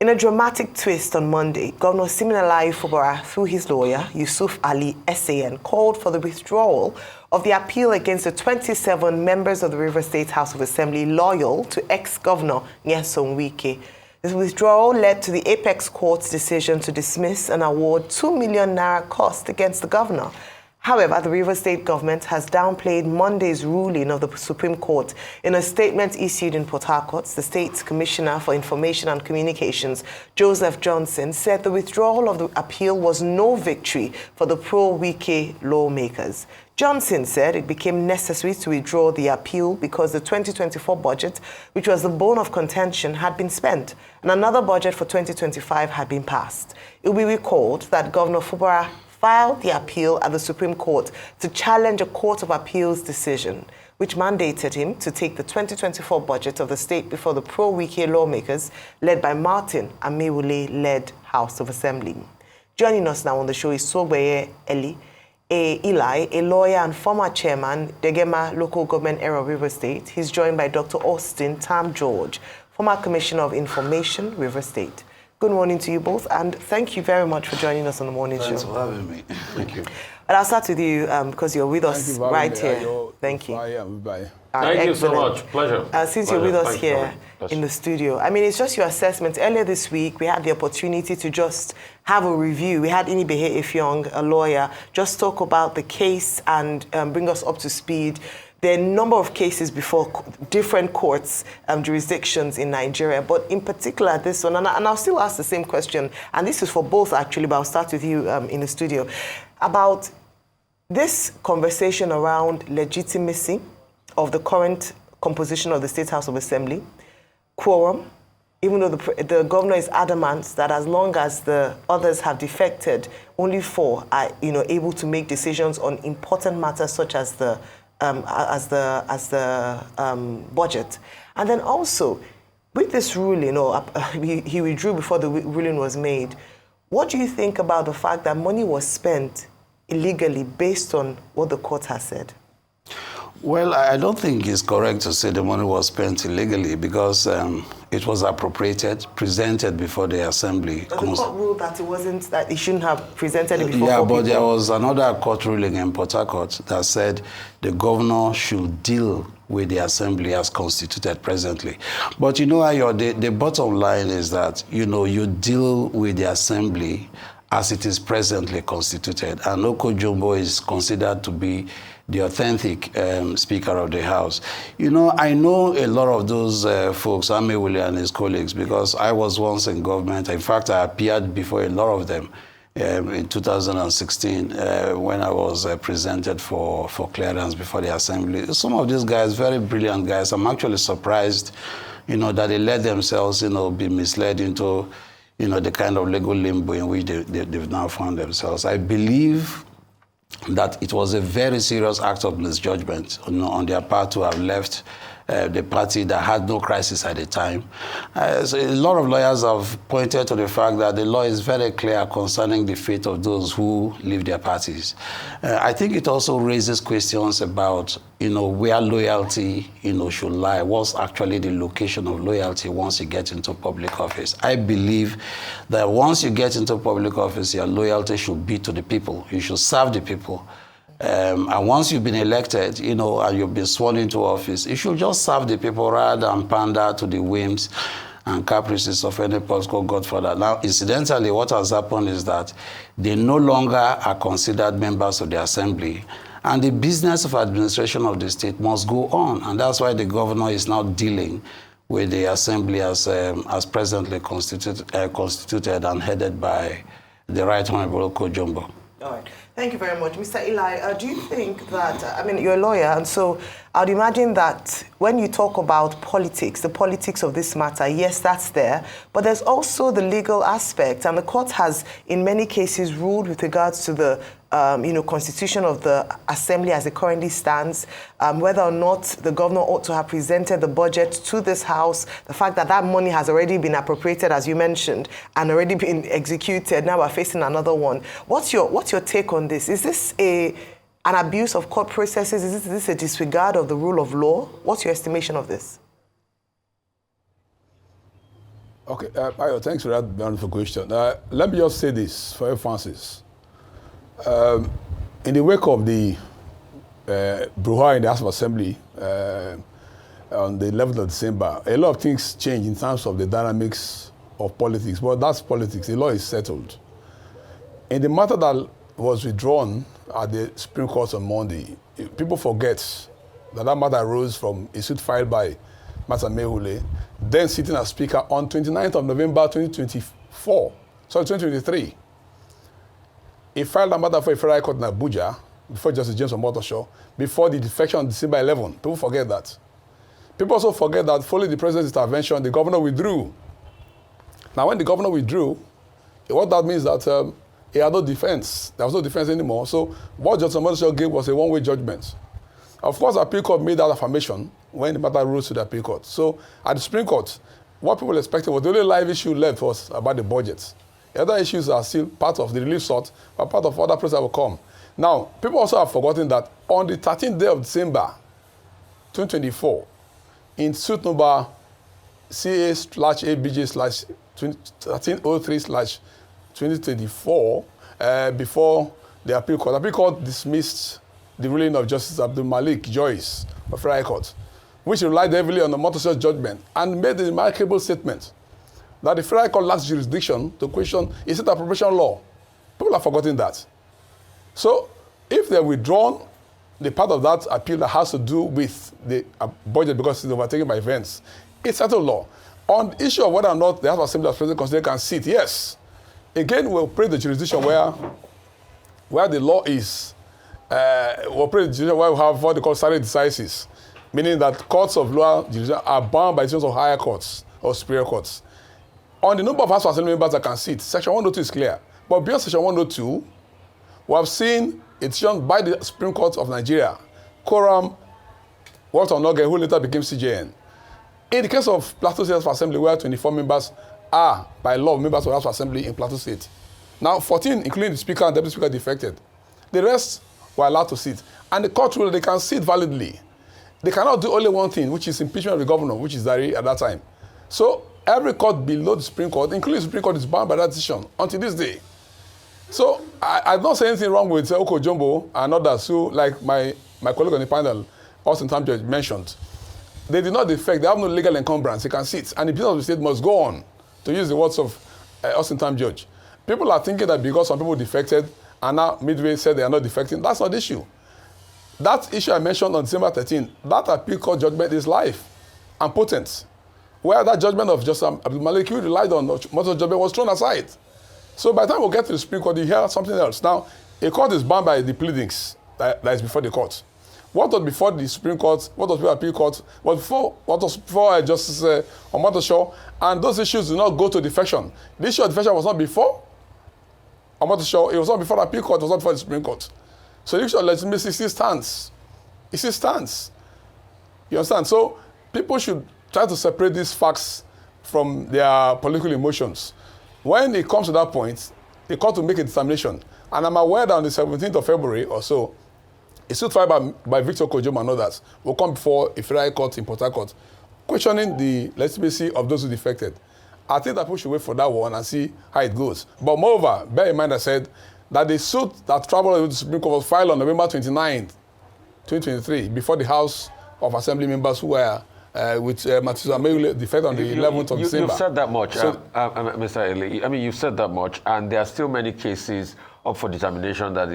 In a dramatic twist on Monday, Governor Siminalayi Fubara, through his lawyer, Yusuf Ali SAN, called for the withdrawal of the appeal against the 27 members of the Rivers State House of Assembly loyal to ex-governor Nyesom Wike. This withdrawal led to the Apex Court's decision to dismiss and award 2 million naira cost against the governor. However, the Rivers State government has downplayed Monday's ruling of the Supreme Court. In a statement issued in Port Harcourt, the state's Commissioner for Information and Communications, Joseph Johnson, said the withdrawal of the appeal was no victory for the pro-Wike lawmakers. Johnson said it became necessary to withdraw the appeal because the 2024 budget, which was the bone of contention, had been spent, and another budget for 2025 had been passed. It will be recalled that Governor Fubara filed the appeal at the Supreme Court to challenge a Court of Appeals decision, which mandated him to take the 2024 budget of the state before the pro-Wike lawmakers, led by Martin Amewule-led House of Assembly. Joining us now on the show is Sogbeye Eli, a lawyer and former chairman, Degema Local Government Area of Rivers State. He's joined by Dr. Austin Tam-George, former Commissioner of Information, Rivers State. Good morning to you both, and thank you very much for joining us on the morning show. Thanks for having me. Thank you. But I'll start with you because you're with us right here. Thank you. Thank you so much. Pleasure. Since you're with us here in the studio, I mean, it's just your assessment. Earlier this week, we had the opportunity to just have a review. We had Inibehe Ifyong, a lawyer, just talk about the case and bring us up to speed. There are a number of cases before different courts, jurisdictions in Nigeria, but in particular this one, and I'll still ask the same question, and this is for both actually, but I'll start with you in the studio, about this conversation around legitimacy of the current composition of the State House of Assembly, quorum, even though the governor is adamant that as long as the others have defected, only 4 are able to make decisions on important matters such as the budget. And then also, with this ruling, he withdrew before the ruling was made, what do you think about the fact that money was spent illegally based on what the court has said? Well, I don't think it's correct to say the money was spent illegally because it was appropriated, presented before the assembly. But the court ruled that it wasn't, that it shouldn't have presented it before. Yeah, but there was another court ruling in Port Harcourt that said the governor should deal with the assembly as constituted presently. But the bottom line is that, you deal with the assembly as it is presently constituted. And Oko-Jumbo is considered to be the authentic Speaker of the House. I know a lot of those folks, Amewule and his colleagues, because I was once in government. In fact, I appeared before a lot of them in 2016 when I was presented for clearance before the Assembly. Some of these guys, very brilliant guys, I'm actually surprised, that they let themselves, be misled into, the kind of legal limbo in which they've now found themselves. I believe that it was a very serious act of misjudgment on their part to have left the party that had no crisis at the time. So a lot of lawyers have pointed to the fact that the law is very clear concerning the fate of those who leave their parties. I think it also raises questions about, where loyalty, should lie. What's actually the location of loyalty once you get into public office? I believe that once you get into public office, your loyalty should be to the people. You should serve the people. And once you've been elected, and you've been sworn into office, you should just serve the people rather than pander to the whims and caprices of any political godfather. Now, incidentally, what has happened is that they no longer are considered members of the assembly, and the business of administration of the state must go on. And that's why the governor is now dealing with the assembly as presently constituted and headed by the Right Honorable Oko-Jumbo. All right. Thank you very much. Mr. Eli, do you think that, you're a lawyer, and so I'd imagine that when you talk about politics, the politics of this matter, yes, that's there, but there's also the legal aspect, and the court has, in many cases, ruled with regards to the constitution of the assembly as it currently stands, whether or not the governor ought to have presented the budget to this house, the fact that that money has already been appropriated, as you mentioned, and already been executed. Now we're facing another one. What's your take on this? Is this an abuse of court processes? Is this a disregard of the rule of law? What's your estimation of this? Okay, Ayo, thanks for that wonderful question. Let me just say this for Francis. In the wake of the brouhaha in the House of Assembly on the 11th of December, a lot of things changed in terms of the dynamics of politics, but that's politics. The law is settled. In the matter that was withdrawn at the Supreme Court on Monday, people forget that matter arose from a suit filed by Mata Mehule, then sitting as Speaker on 29th of November 2023. He filed a matter for a federal court in Abuja before Justice James Omotosho, before the defection on December 11. People forget that. People also forget that following the president's intervention, the governor withdrew. Now, when the governor withdrew, what that means that he had no defense. There was no defense anymore. So what Justice Omotosho gave was a one-way judgment. Of course, the appeal court made that affirmation when the matter rose to the appeal court. So at the Supreme Court, what people expected was the only live issue left was about the budget. The other issues are still part of the relief sought, but part of other process that will come. Now, people also have forgotten that on the 13th day of December 2024, in suit number CA/ABJ/1303/2024, before the appeal court dismissed the ruling of Justice Abdul Malik Joyce of Federal Court, which relied heavily on the Omotosho's judgment and made the remarkable statement that the Federal Court lacks jurisdiction to question a state appropriation law. People have forgotten that. So if they're withdrawn the part of that appeal that has to do with the budget because it's overtaken by events, it's settled law. On the issue of whether or not the House of Assembly as President considered can sit, yes. Again, we'll pray the jurisdiction where the law is. We'll pray the jurisdiction where we have what they call stare decisis, meaning that courts of lower jurisdiction are bound by decisions of higher courts or superior courts. On the number of House of Assembly members that can sit, Section 102 is clear. But beyond Section 102, we have seen a decision by the Supreme Court of Nigeria, quorum Walter Onoge, who later became CJN. In the case of Plateau State House of Assembly, where 24 members are, by law, members of the House of Assembly in Plateau State. Now, 14, including the Speaker and Deputy Speaker, defected. The rest were allowed to sit. And the court ruled they can sit validly. They cannot do only one thing, which is impeachment of the governor, which is Dari at that time. So every court below the Supreme Court, including the Supreme Court, is bound by that decision until this day. So I don't say anything wrong with Oko-Jumbo and others who, like my colleague on the panel, Austin Tam-George, mentioned. They did not defect. They have no legal encumbrance. They can sit. And the business of the state must go on, to use the words of Austin Tam-George. People are thinking that because some people defected and now Midway said they are not defecting. That's not the issue. That issue I mentioned on December 13, that appeal court judgment is live and potent. Where that judgment of Justice Abdul Malik, who relied on Motor's judgment, was thrown aside. So by the time we get to the Supreme Court, you hear something else. Now, a court is bound by the pleadings that is before the court. What was before the Supreme Court, what was before the appeal court, what was before Justice Omotosho, and those issues do not go to defection. The issue of defection was not before Omotosho, it was not before the appeal court, it was not before the Supreme Court. So the issue of legitimacy still stands. It still stands. You understand? So people should try to separate these facts from their political emotions. When it comes to that point, the court will make a determination. And I'm aware that on the 17th of February or so, a suit filed by Victor Oko-Jumbo and others will come before a federal court in Port Harcourt, questioning the legitimacy of those who defected. I think that people should wait for that one and see how it goes. But moreover, bear in mind I said that the suit that traveled to the Supreme Court was filed on November 29, 2023, before the House of Assembly members who were with Matthew Ameule defect on the 11th of December. You've said that much, Mr. Eli. I mean, you've said that much, and there are still many cases up for determination that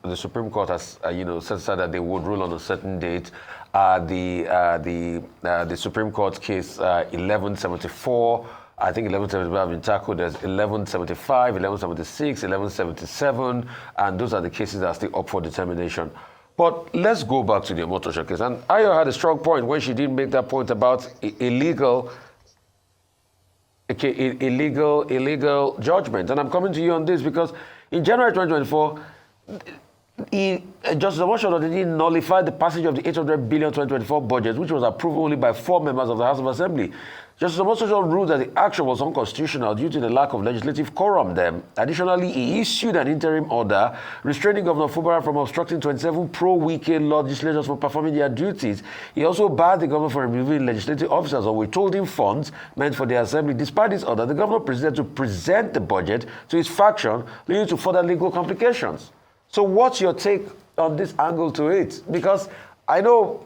the Supreme Court has, set aside that they would rule on a certain date. The Supreme Court case 1174, I think 1175 have been tackled. There's 1175, 1176, 1177, and those are the cases that are still up for determination. But let's go back to the Omotosho case. And Ayo had a strong point when she did make that point about illegal judgment. And I'm coming to you on this because in January 2024, Justice Omoshoro didn't nullify the passage of the 800 billion 2024 budget, which was approved only by 4 members of the House of Assembly. Justice Omoshoro ruled that the action was unconstitutional due to the lack of legislative quorum then. Additionally, he issued an interim order restraining Governor Fubara from obstructing 27 pro-Wike legislators from performing their duties. He also barred the governor from removing legislative officers or withholding funds meant for the Assembly. Despite this order, the governor proceeded to present the budget to his faction, leading to further legal complications. So what's your take on this angle to it? Because I know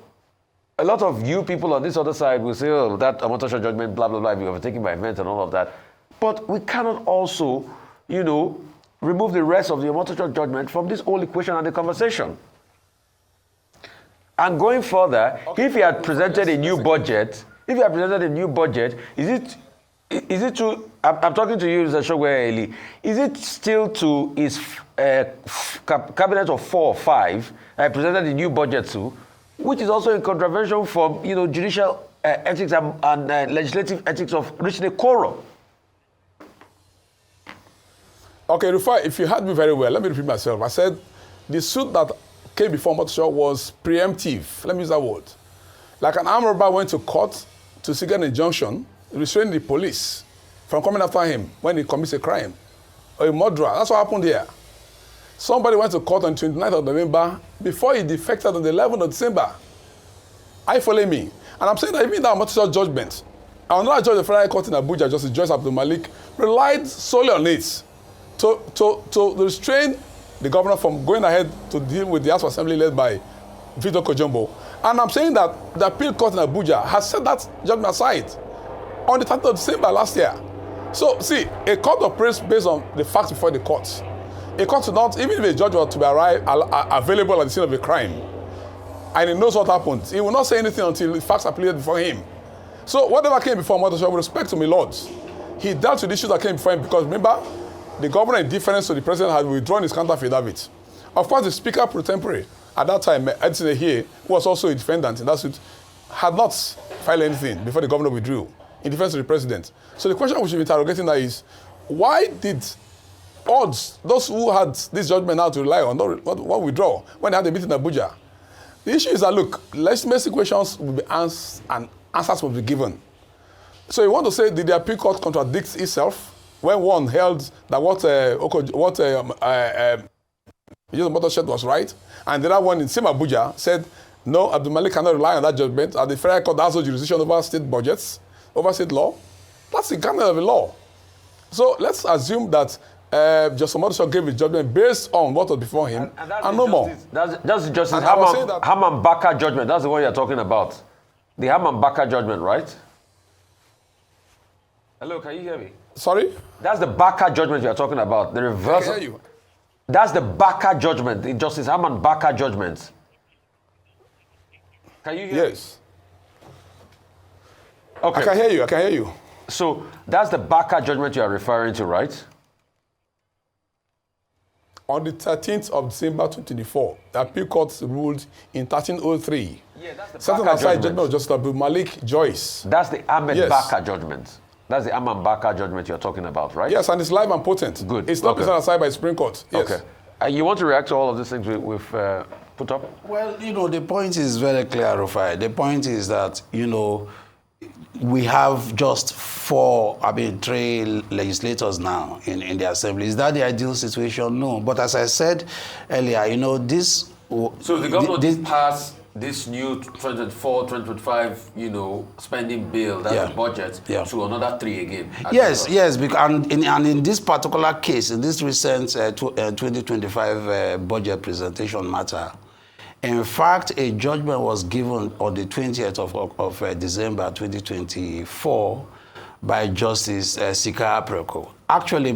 a lot of you people on this other side will say, oh, that Omotosho judgment, blah, blah, blah, we were taken by events and all of that. But we cannot also, remove the rest of the Omotosho judgment from this whole equation and the conversation. And going further, if he had presented a new budget, is it to, I'm talking to you, Mr. Shogwe Eli, is it still to his cabinet of 4 or 5 presented the new budget to, which is also in contravention from, judicial ethics and legislative ethics of reaching a quorum? Okay, Rufai, if you heard me very well, let me repeat myself. I said the suit that came before Omotosho was preemptive. Let me use that word. Like an armed robber went to court to seek an injunction, restraining the police from coming after him when he commits a crime or a murderer. That's what happened here. Somebody went to court on 29th of November before he defected on the 11th of December. Are you following me? And I'm saying that even that Omotosho judgment, another judge of the Federal Court in Abuja, Justice Joyce Abdul Malik, relied solely on it to restrain the governor from going ahead to deal with the House of Assembly led by Victor Oko-Jumbo. And I'm saying that the appeal court in Abuja has set that judgment aside on the 30th of December last year. So, see, a court operates based on the facts before the court. A court should not, even if a judge were to be available at the scene of a crime, and he knows what happened, he will not say anything until the facts are pleaded before him. So, whatever came before Omotosho, with respect to my lords, he dealt with the issues that came before him because, remember, the governor, in deference to the president, had withdrawn his counter affidavit. Of course, the speaker pro tempore at that time, Edson Ehie, who was also a defendant in that suit, had not filed anything before the governor withdrew in defense of the president. So the question we should be interrogating that is, why did odds, those who had this judgment now to rely on, not withdraw when they had a meeting in Abuja? The issue is that, look, legislative questions will be asked and answers will be given. So you want to say, did the appeal court contradict itself when one held that what Omotosho was right, and the other one in same Abuja said, no, Abdul Malik cannot rely on that judgment, and the Federal Court has no jurisdiction over state budgets, over state law? That's the canon of the law. So let's assume that Justice Omotosho gave his judgment based on what was before him, and no more. That's Justice Haman Baka judgment. That's the one you're talking about. The Haman Baka judgment, right? Hello, can you hear me? Sorry? That's the Baka judgment you're talking about. The reverse. I can hear you. That's the Baka judgment, the Justice Haman Baka judgment. Can you hear me? Yes. Okay. I can hear you. So that's the Baka judgment you are referring to, right? On the 13th of December 2024, the appeal court ruled in 1303. Yeah, that's the setting Baka aside judgment. judgment of Justice Abdul Malik Joyce. That's the Ahmed Yes. Baka judgment. That's the Ahmed Baka judgment you're talking about, right? Yes, and it's live and potent. Good. It's not Okay. set aside by the Supreme Court. Yes. Okay. You want to react to all of these things we've put up? Well, the point is very clear, Rufai. The point is that, we have just 3 legislators now in the Assembly. Is that the ideal situation? No. But as I said earlier, this... So the governor did pass this new 2024, 2025, spending bill, that's the budget, to another 3 again. Yes, and in this particular case, in this recent 2025 budget presentation matter, in fact, a judgment was given on the 20th of December 2024 by Justice Sika Apreko, actually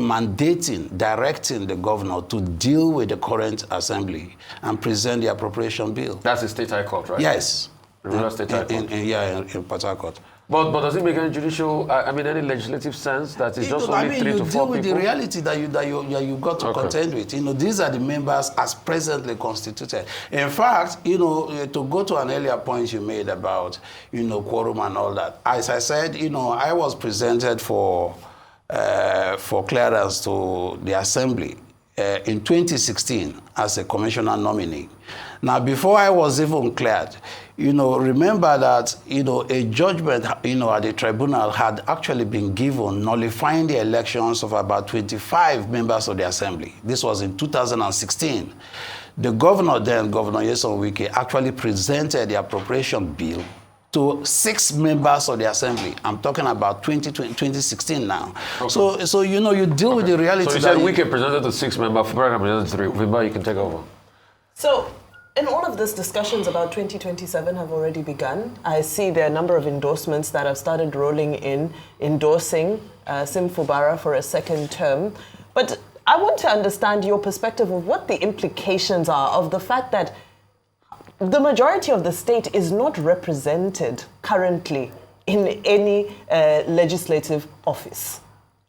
directing the governor to deal with the current assembly and present the appropriation bill. That's the State High Court, right? Yes. The Rural State High Court. In Port Harcourt. But does it make any any legislative sense that it's just only 3 to 4 people? You deal with the reality that you got to contend with. These are the members as presently constituted. In fact, to go to an earlier point you made about, quorum and all that. As I said, I was presented for clearance to the assembly in 2016 as a commissioner nominee. Now, before I was even cleared, remember that, a judgment, at the tribunal had actually been given nullifying the elections of about 25 members of the assembly. This was in 2016. The governor then, Governor Nyesom Wike, actually presented the appropriation bill to 6 members of the assembly. I'm talking about 2016 now. Okay. So you deal with the reality. So you said Wike presented to 6 members, Fubara presented to 3. Vimba, you can take over. So, in all of this, discussions about 2027 have already begun. I see there are a number of endorsements that have started rolling in, endorsing Sim Fubara for a second term. But I want to understand your perspective of what the implications are of the fact that the majority of the state is not represented currently in any legislative office.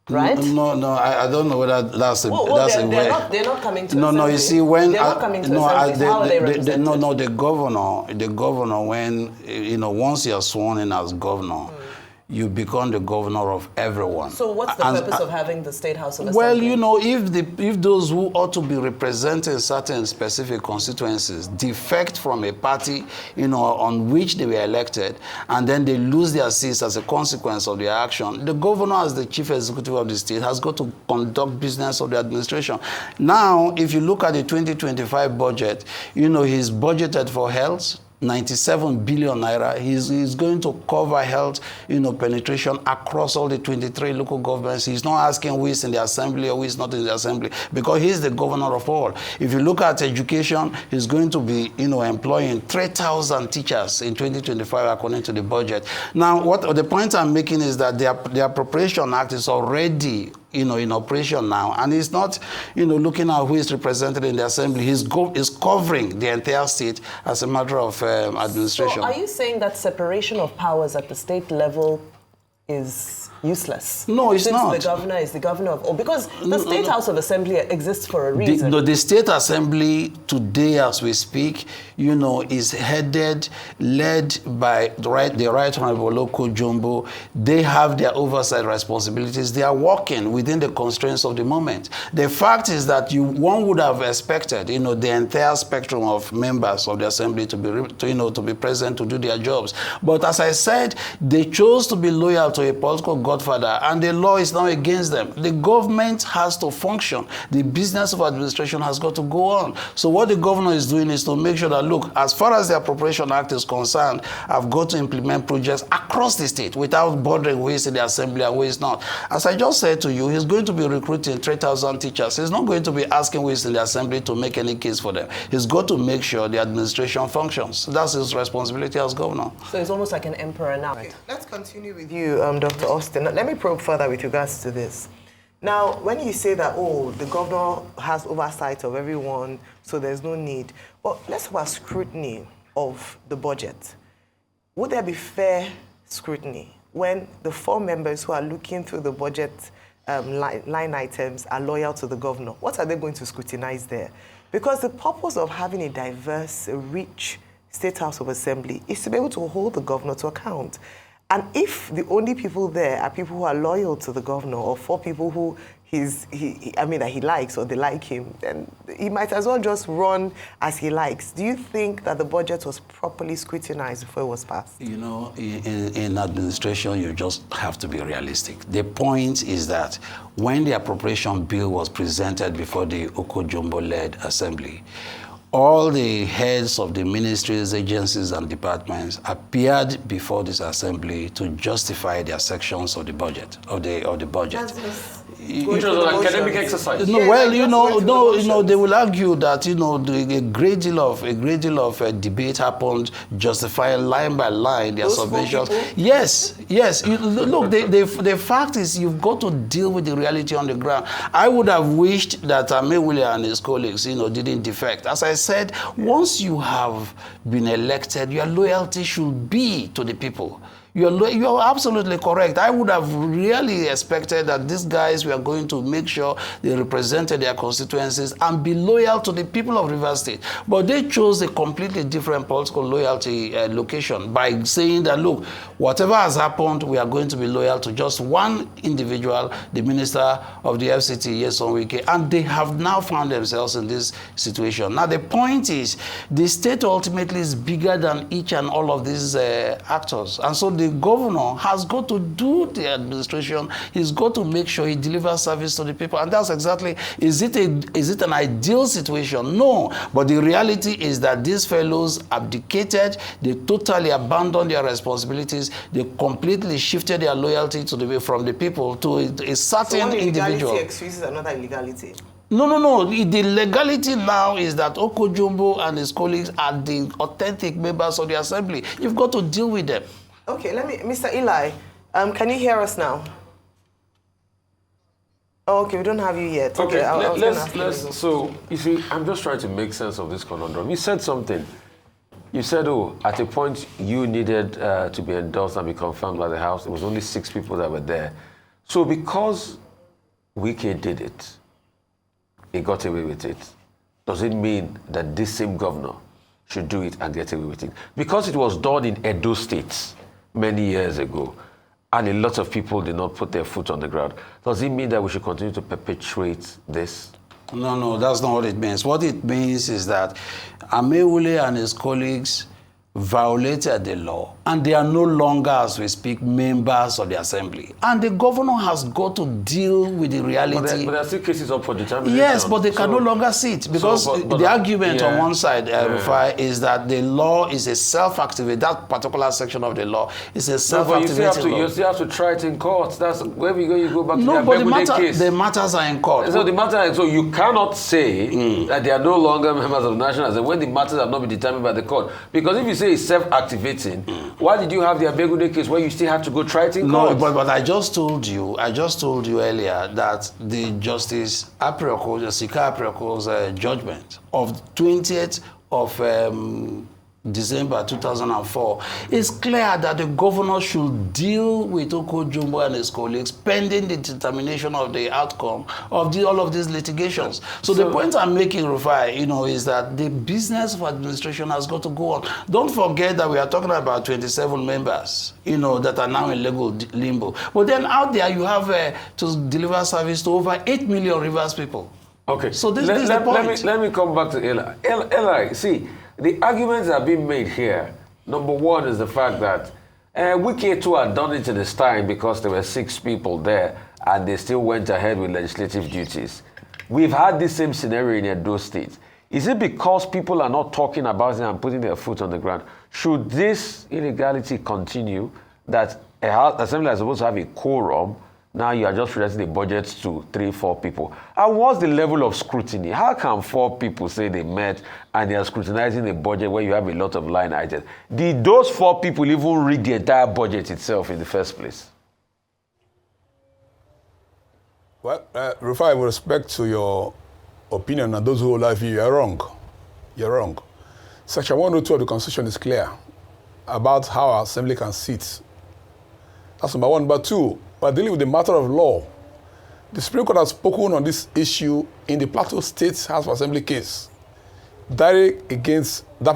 Right? No, I don't know whether that's a that's a way. They're not coming to. No, you see when they're not coming to how are they represented? The governor when once you're sworn in as governor, you become the governor of everyone. So what's the purpose of having the State House of Assembly? Well, if if those who ought to be representing certain specific constituencies defect from a party, on which they were elected, and then they lose their seats as a consequence of their action, the governor, as the chief executive of the state, has got to conduct business of the administration. Now, if you look at the 2025 budget, he's budgeted for health, 97 billion naira. He's going to cover health, penetration across all the 23 local governments. He's not asking who is in the assembly or who is not in the assembly, because he's the governor of all. If you look at education, he's going to be, employing 3,000 teachers in 2025 according to the budget. Now, the point I'm making is that the Appropriation Act is already in operation now, and he's not, looking at who is represented in the assembly. He's covering the entire state as a matter of administration. So are you saying that separation of powers at the state level is useless? No, it's not. Since the governor is the governor of all, because the State House of Assembly exists for a reason. The State Assembly today, as we speak, is led by the Right Honorable Oko-Jumbo. They have their oversight responsibilities. They are working within the constraints of the moment. The fact is that one would have expected, the entire spectrum of members of the Assembly to be present to do their jobs. But as I said, they chose to be loyal to a political godfather, and the law is now against them. The government has to function. The business of administration has got to go on. So what the governor is doing is to make sure that, look, as far as the Appropriation Act is concerned, I've got to implement projects across the state without bothering who is in the assembly and who is not. As I just said to you, he's going to be recruiting 3,000 teachers. He's not going to be asking who is in the assembly to make any case for them. He's got to make sure the administration functions. That's his responsibility as governor. So it's almost like an emperor now. Okay, let's continue with you, Dr. Austin. Let me probe further with regards to this. Now, when you say that, the governor has oversight of everyone, so there's no need. Well, let's talk about scrutiny of the budget. Would there be fair scrutiny when the 4 members who are looking through the budget line items are loyal to the governor? What are they going to scrutinize there? Because the purpose of having a diverse, rich State House of Assembly is to be able to hold the governor to account. And if the only people there are people who are loyal to the governor, or 4 people who that he likes or they like him, then he might as well just run as he likes. Do you think that the budget was properly scrutinized before it was passed? In administration, you just have to be realistic. The point is that when the appropriation bill was presented before the Oko-Jumbo-led assembly, all the heads of the ministries, agencies, and departments appeared before this assembly to justify their sections of the budget, Which was an academic exercise. No, well, they will argue that a great deal of debate happened, justifying line by line their submissions. Yes. Look, the fact is you've got to deal with the reality on the ground. I would have wished that William and his colleagues, didn't defect. As I said, once you have been elected, your loyalty should be to the people. You're absolutely correct. I would have really expected that these guys were going to make sure they represented their constituencies and be loyal to the people of Rivers State. But they chose a completely different political loyalty location by saying that, look, whatever has happened, we are going to be loyal to just one individual, the Minister of the FCT, Nyesom Wike, and they have now found themselves in this situation. Now, the point is, the state ultimately is bigger than each and all of these actors. And so the governor has got to do the administration. He's got to make sure he delivers service to the people. And that's exactly, is it an ideal situation? No. But the reality is that these fellows abdicated. They totally abandoned their responsibilities. They completely shifted their loyalty from the people to a certain individual. So one excuses another illegality. No. The legality now is that Oko-Jumbo and his colleagues are the authentic members of the assembly. You've got to deal with them. Okay, Mr. Eli, can you hear us now? Oh, okay, we don't have you yet. Okay, let's so, you see, I'm just trying to make sense of this conundrum. You said something. You said, at a point you needed to be endorsed and be confirmed by the House. It was only 6 people that were there. So because Wike did it, he got away with it, does it mean that this same governor should do it and get away with it? Because it was done in Edo State many years ago, and a lot of people did not put their foot on the ground, does it mean that we should continue to perpetuate this? No, that's not what it means. What it means is that Amewule and his colleagues violated the law, and they are no longer, as we speak, members of the assembly. And the governor has got to deal with the reality. But there are still cases up for determination. Yes, but they can no longer sit, because the argument on one side, Rufai, is that the law is a self-activated, that particular section of the law is a self-activated law. You still have to try it in court. That's where we go back to the case. The matters are in court. So you cannot say that they are no longer members of the National Assembly when the matters have not been determined by the court. Because if you say it's self-activating, why did you have the Abegunde case where you still have to go try it in court? No, but I just told you earlier that the Justice Aprioko's, Sika Aprioko's judgment of 20th of December 2004 is clear that the governor should deal with Oko-Jumbo and his colleagues pending the determination of the outcome of all of these litigations. So the point I'm making, Rufai, is that the business of administration has got to go on. Don't forget that we are talking about 27 members, that are now in legal limbo. But then out there you have to deliver service to over 8 million Rivers people. Okay. So this is the point. Let me come back to Eli. Eli, see, the arguments that are being made here, number one is the fact that Wike too had done it in his time because there were 6 people there and they still went ahead with legislative duties. We've had the same scenario in Edo State. Is it because people are not talking about it and putting their foot on the ground? Should this illegality continue, that assembly is supposed to have a quorum, now you are just presenting the budget to 3-4 people? And what's the level of scrutiny? How can 4 people say they met and they are scrutinizing the budget where you have a lot of line items? Did those 4 people even read the entire budget itself in the first place? Well, Rufai, with respect to your opinion and those who will love you, you're wrong. You're wrong. Section 102 of the Constitution is clear about how our assembly can sit. That's number one. Number two, we're dealing with the matter of law. The Supreme Court has spoken on this issue in the Plateau State House of Assembly case. Dare against Dare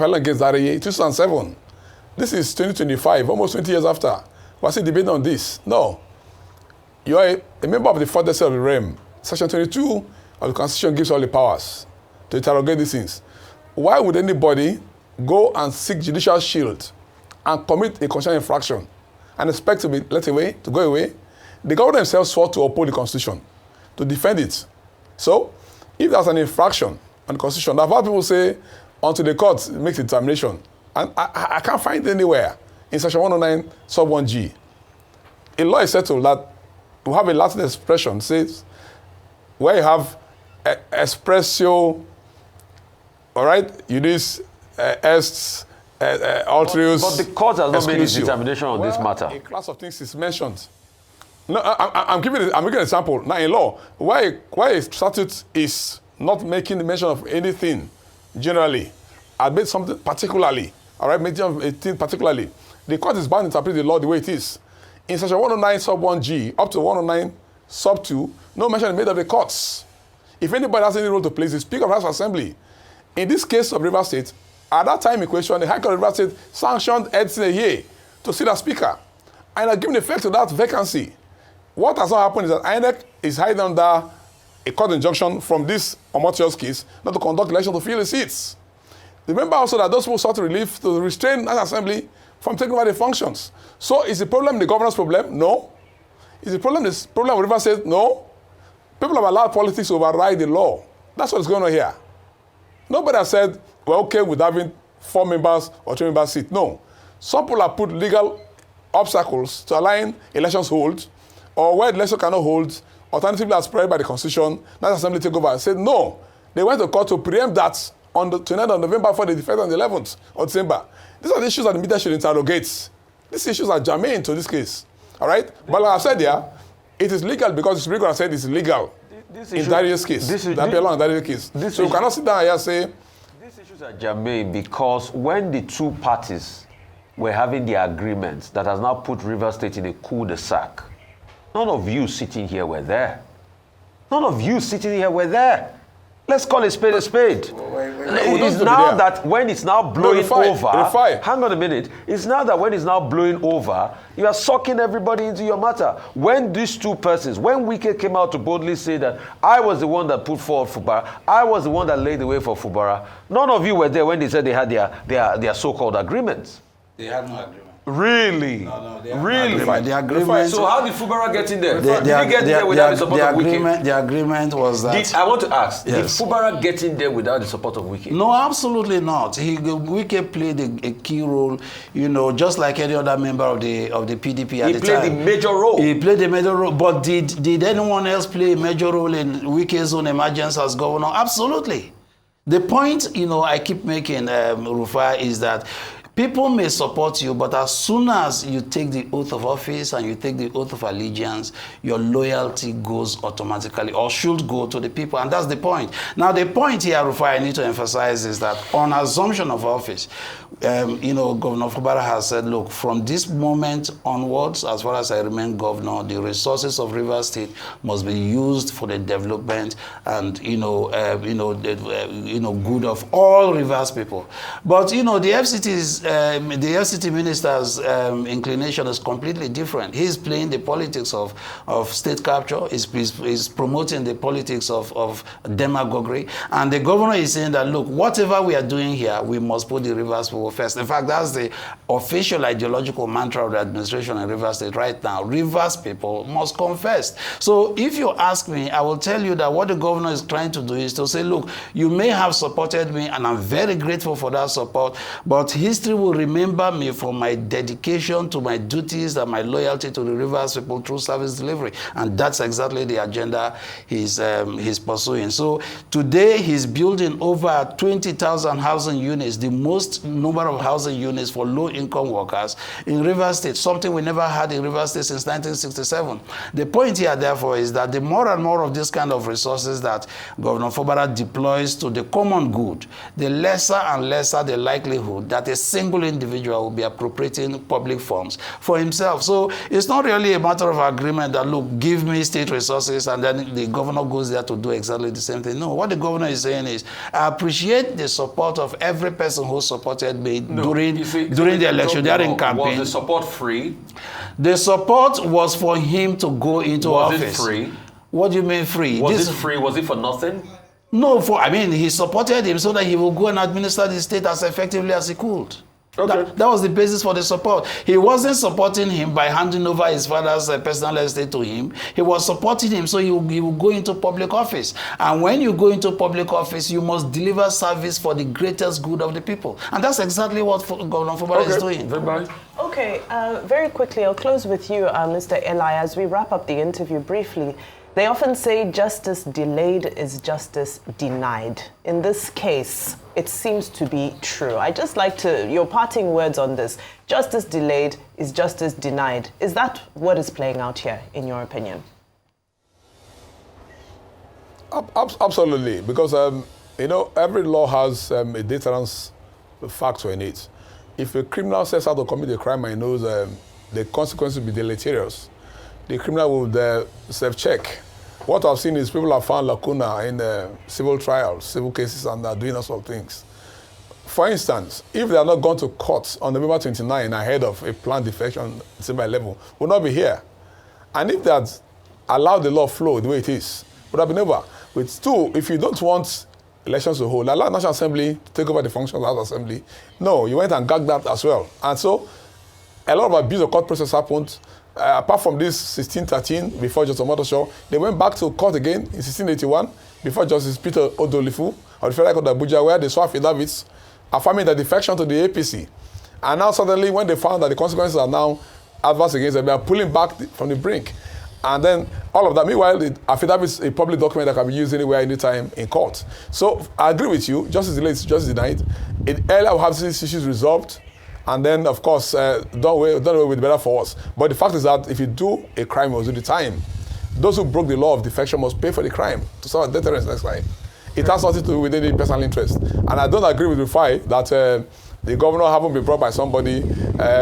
2007. This is 2025, almost 20 years after. We're still debating on this. No. You are a member of the 4th Decile of the realm. Section 22 of the Constitution gives all the powers to interrogate these things. Why would anybody go and seek judicial shield and commit a constitutional infraction and expect to be let away, to go away? The government themselves swore to uphold the Constitution, to defend it. So, if there's an infraction on the Constitution, I've heard people say, until the court makes a determination, and I can't find it anywhere in Section 109, sub 1G. A law is settled that we have a Latin expression, says, where you have expressio, all right, udis, est, altrius. But the court has not made its determination on this matter. A class of things is mentioned. No, I'm making an example. Now, in law, why a statute is not making mention of anything generally, I made something particularly, all right, mention of a thing particularly. the court is bound to interpret the law the way it is. In section 109 sub 1G up to 109 sub 2, no mention is made of the courts. If anybody has any role to play, it's the Speaker of the House of Assembly. In this case of Rivers State, at that time in question, the High Court of Rivers State sanctioned Edson Eye to sit as Speaker. And has given effect to that vacancy. What has not happened is that INEC is hiding under a court injunction from this Omotios case not to conduct election to fill the seats. Remember also that those people sought relief to restrain the National Assembly from taking over the functions. So is the problem the governor's problem? No. Is the problem with Rivers State? No. People have allowed politics to override the law. That's what's going on here. Nobody has said, we're okay with having 4 members or 3 members seat. No. Some people have put legal obstacles to allowing elections hold, or where the election cannot hold, alternatively as prescribed by the Constitution, National Assembly take over and said no. They went to court to preempt that on the 29th of November for the defect on the 11th of December. These are the issues that the media should interrogate. These issues are germane to this case. All right? But like I said here, it is legal because the Supreme Court said it's illegal in Darius' case. So you cannot sit down here and say... These issues are germane because when the two parties were having the agreements that has now put Rivers State in a cul-de-sac, none of you sitting here were there. None of you sitting here were there. Let's call a spade a spade. It's now that when it's now blowing over, hang on a minute, it's now that when it's now blowing over, you are sucking everybody into your matter. When these two persons, when Wike came out to boldly say that I was the one that put forward Fubara, I was the one that laid the way for Fubara, none of you were there when they said they had their so-called agreements. They had no agreement. Really? No, really? The agreement. So how did Fubara get in there? Did he get in there without the support of Wike? The agreement was that... I want to ask, yes. Did Fubara get in there without the support of Wike? No, absolutely not. Wike played a key role, just like any other member of the PDP at the time. He played a major role. He played a major role. But did anyone else play a major role in Wike's own emergence as governor? Absolutely. The point, I keep making, Rufai, is that people may support you, but as soon as you take the oath of office and you take the oath of allegiance, your loyalty goes automatically, or should go, to the people. And that's the point. Now, the point here, Rufai, I need to emphasize is that on assumption of office, Governor Fubara has said, look, from this moment onwards, as far as I remain governor, the resources of Rivers State must be used for the development and, good of all Rivers people. But, the FCT minister's inclination is completely different. He's playing the politics of state capture. He's promoting the politics of demagoguery. And the governor is saying that, look, whatever we are doing here, we must put the Rivers people first. In fact, that's the official ideological mantra of the administration in Rivers State right now. Rivers people must come first. So if you ask me, I will tell you that what the governor is trying to do is to say, look, you may have supported me, and I'm very grateful for that support, but history will remember me for my dedication to my duties and my loyalty to the Rivers people through service delivery. And that's exactly the agenda he's pursuing. So today he's building over 20,000 housing units, the most number of housing units for low-income workers in Rivers State, something we never had in Rivers State since 1967. The point here, therefore, is that the more and more of this kind of resources that Governor Fubara deploys to the common good, the lesser and lesser the likelihood that a single individual will be appropriating public funds for himself. So it's not really a matter of agreement that, look, give me state resources and then the governor goes there to do exactly the same thing. No, what the governor is saying is, I appreciate the support of every person who supported me during the election, during campaign. Was the support free? The support was for him to go into office. Was it free? What do you mean free? Was it free? Was it for nothing? No, he supported him so that he will go and administer the state as effectively as he could. Okay. That was the basis for the support. He wasn't supporting him by handing over his father's personal estate to him. He was supporting him so he will go into public office. And when you go into public office, you must deliver service for the greatest good of the people. And that's exactly what Governor Fubara is doing. Okay, very quickly, I'll close with you, Mr. Eli, as we wrap up the interview briefly. They often say justice delayed is justice denied. In this case, it seems to be true. I'd just like your parting words on this. Justice delayed is justice denied. Is that what is playing out here, in your opinion? Absolutely, because, every law has a deterrence factor in it. if a criminal sets out to commit a crime and knows the consequences will be deleterious, the criminal will self-check. What I've seen is people have found lacuna in civil trials, civil cases, and are doing all sorts of things. For instance, if they are not gone to court on November 29 ahead of a planned defection at December 11, we'll not be here. And if they had allowed the law flow the way it is, it would have been over. With two, if you don't want elections to hold, allow National Assembly to take over the functions of the House Assembly. No, you went and gagged that as well. And so, a lot of abuse of court process happened. Apart from this 1613, before Justice Omotosho, they went back to court again in 1681, before Justice Peter Odolifu of the Federal Court of Abuja, where they saw affidavits affirming the defection to the APC. And now suddenly, when they found that the consequences are now adverse against them, they are pulling back from the brink. And then all of that. Meanwhile, the affidavit is a public document that can be used anywhere, anytime in court. So I agree with you. Justice delayed, justice denied. Earlier, we'll have these issues resolved. And then, of course, done away with better for us. But the fact is that if you do a crime, you do the time. Those who broke the law of defection must pay for the crime to serve deterrence next time. It has nothing to do with any personal interest. And I don't agree with Rufai that the governor, having been brought by somebody,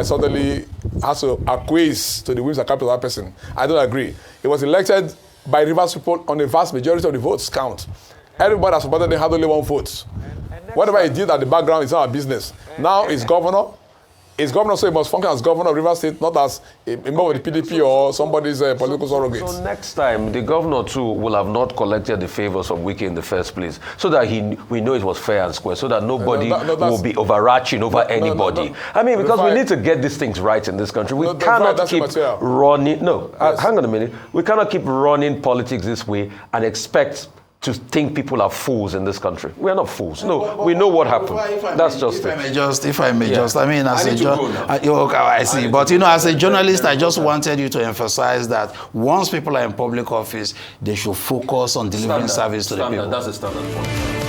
suddenly has to acquiesce to the whims and caprices of that person. I don't agree. He was elected by Rivers people on a vast majority of the votes count. Everybody that supported him had only one vote. Whatever he did at the background is not our business. Now he's governor. He's governor, so he must function as governor of Rivers State, not as a member of the PDP or somebody's political surrogate. So next time, the governor too will have not collected the favors of Wike in the first place, so that we know it was fair and square, so that nobody will be overarching over anybody. I mean, because we need to get these things right in this country. We cannot keep running. Hang on a minute. We cannot keep running politics this way and expect to think people are fools in this country. We are not fools. No, we know what happened. That's just it. If I may just, I mean, as a journalist, I see. But, you know, as a journalist, I just wanted you to emphasize that once people are in public office, they should focus on delivering service to the people. That's a standard point.